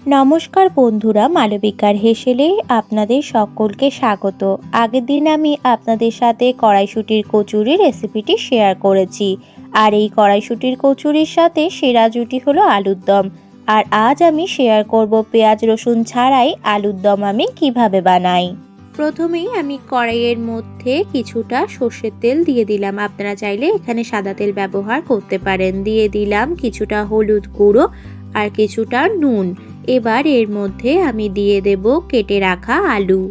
নমস্কার বন্ধুরা, মালবিকার হেসেলে আপনাদের সকলকে স্বাগত। আগের দিন আমি আপনাদের সাথে কড়াইশুঁটির কচুরি রেসিপিটি শেয়ার করেছি। আর এই কড়াইশুঁটির কচুরির সাথে সেরা জুটি হলো আলুর দম। আর আজ আমি শেয়ার করব পেঁয়াজ রসুন ছাড়াই আলুর দম আমি কিভাবে বানাই। প্রথমেই আমি কড়াইয়ের মধ্যে কিছুটা সর্ষের তেল দিয়ে দিলাম। আপনারা চাইলে এখানে সাদা তেল ব্যবহার করতে পারেন। দিয়ে দিলাম কিছুটা হলুদ গুঁড়ো আর কিছুটা নুন। এবার এর মধ্যে আমি দিয়ে দেব কেটে রাখা আলু।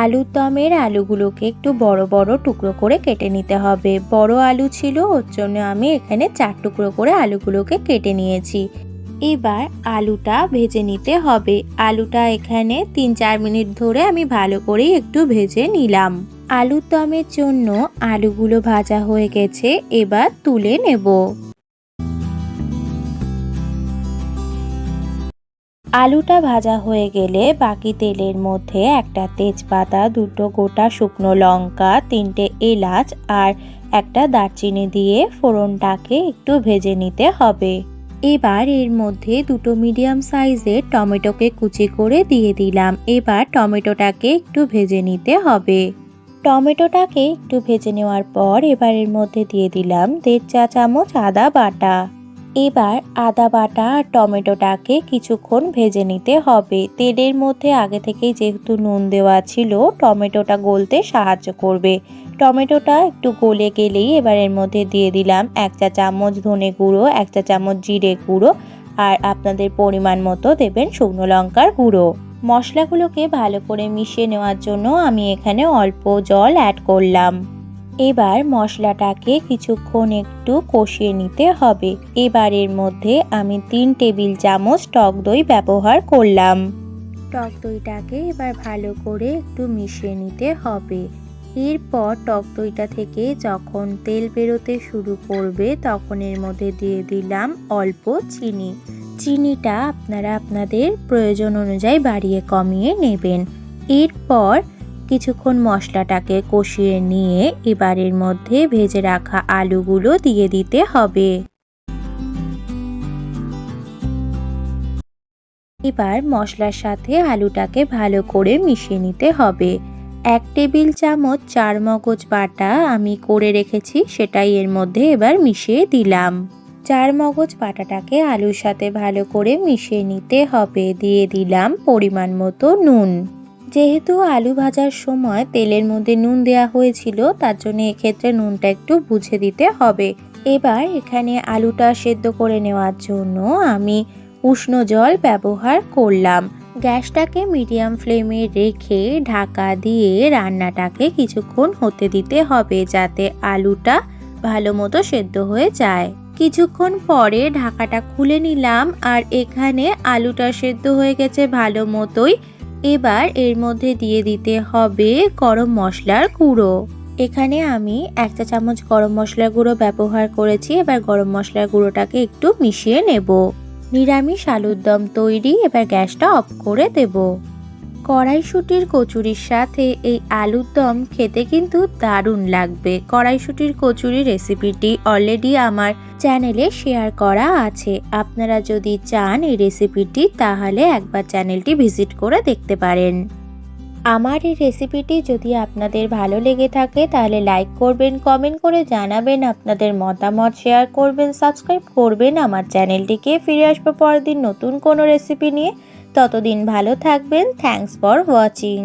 আলুর দমের আলুগুলোকে একটু বড় বড় টুকরো করে কেটে নিতে হবে। বড় আলু ছিল, ওর জন্য আমি এখানে 4 টুকরো করে আলুগুলোকে কেটে নিয়েছি। এবার আলুটা ভেজে নিতে হবে। আলুটা এখানে 3-4 মিনিট ধরে আমি ভালো করে একটু ভেজে নিলাম। আলুর দমের জন্য আলুগুলো ভাজা হয়ে গেছে, এবার তুলে নেব। আলুটা ভাজা হয়ে গেলে বাকি তেলের মধ্যে একটা তেজপাতা, 2টো গোটা শুকনো লঙ্কা, 3টে এলাচ আর একটা দারচিনি দিয়ে ফোড়নটাকে একটু ভেজে নিতে হবে। এবার এর মধ্যে 2টো মিডিয়াম সাইজের টমেটোকে কুচি করে দিয়ে দিলাম। এবার টমেটোটাকে একটু ভেজে নিতে হবে। টমেটোটাকে একটু ভেজে নেওয়ার পর এবার এর মধ্যে দিয়ে দিলাম 1.5 চা চামচ আদা বাটা। এবার আদা বাটা আর টমেটোটাকে কিছুক্ষণ ভেজে নিতে হবে। তেলের মধ্যে আগে থেকেই যেহেতু নুন দেওয়া ছিল, টমেটোটা গলতে সাহায্য করবে। টমেটোটা একটু গলে গেলেই এবার এর মধ্যে দিয়ে দিলাম 1 চা চামচ ধনে গুঁড়ো, 1 চা চামচ জিরে গুঁড়ো আর আপনাদের পরিমাণ মতো দেবেন শুকনো লঙ্কার গুঁড়ো। মশলাগুলোকে ভালো করে মিশিয়ে নেওয়ার জন্য আমি এখানে অল্প জল অ্যাড করলাম। এবার মশলাটাকে কিছুক্ষণ একটু কষিয়ে নিতে হবে। এবার এর মধ্যে আমি 3 টেবিল চামচ টক দই ব্যবহার করলাম। টক দইটাকে এবার ভালো করে একটু মিশিয়ে নিতে হবে। এরপর টক দইটা থেকে যখন তেল বেরোতে শুরু করবে তখন এর মধ্যে দিয়ে দিলাম অল্প চিনি। চিনিটা আপনারা আপনাদের প্রয়োজন অনুযায়ী বাড়িয়ে কমিয়ে নেবেন। এরপর কিছুক্ষণ মশলাটাকে কষিয়ে নিয়ে এবার এর মধ্যে ভেজে রাখা আলুগুলো দিয়ে দিতে হবে। এবার মশলার সাথে আলুটাকে ভালো করে মিশিয়ে নিতে হবে। 1 টেবিল চামচ চারমগজ বাটা আমি করে রেখেছি, সেটাই এর মধ্যে এবার মিশিয়ে দিলাম। চারমগজ বাটাটাকে আলুর সাথে ভালো করে মিশিয়ে নিতে হবে। দিয়ে দিলাম পরিমাণ মতো নুন। যেহেতু আলু ভাজার সময় তেলের মধ্যে নুন দেওয়া হয়েছিল, তার জন্য এক্ষেত্রে নুনটা একটু বুঝে দিতে হবে। এবার এখানে আলুটা সেদ্ধ করে নেওয়ার জন্য আমি উষ্ণ জল ব্যবহার করলাম। গ্যাসটাকে মিডিয়াম ফ্লেমে রেখে ঢাকা দিয়ে রান্নাটাকে কিছুক্ষণ হতে দিতে হবে, যাতে আলুটা ভালো মতো সেদ্ধ হয়ে যায়। কিছুক্ষণ পরে ঢাকাটা খুলে নিলাম আর এখানে আলুটা সেদ্ধ হয়ে গেছে ভালো মতোই। এবার এর মধ্যে দিয়ে দিতে হবে গরম মশলার গুঁড়ো। এখানে আমি 1 চা চামচ গরম মশলার গুঁড়ো ব্যবহার করেছি। এবার গরম মশলার গুঁড়োটাকে একটু মিশিয়ে নেব। নিরামিষ আলুর দম তৈরি। এবার গ্যাসটা অফ করে দেব। কড়াইশুঁটির কচুরির সাথে এই আলুর দম খেতে কিন্তু দারুণ লাগবে। কড়াইশুঁটির কচুরি রেসিপিটি অলরেডি আমার চ্যানেলে শেয়ার করা আছে। আপনারা যদি চান এই রেসিপিটি, তাহলে একবার চ্যানেলটি ভিজিট করে দেখতে পারেন। আমার এই রেসিপিটি যদি আপনাদের ভালো লেগে থাকে তাহলে লাইক করবেন, কমেন্ট করে জানাবেন আপনাদের মতামত, শেয়ার করবেন, সাবস্ক্রাইব করবেন আমার চ্যানেলটিকে। ফিরে আসবো পরের দিন নতুন কোনো রেসিপি নিয়ে। ততদিন ভালো থাকবেন। Thanks for watching.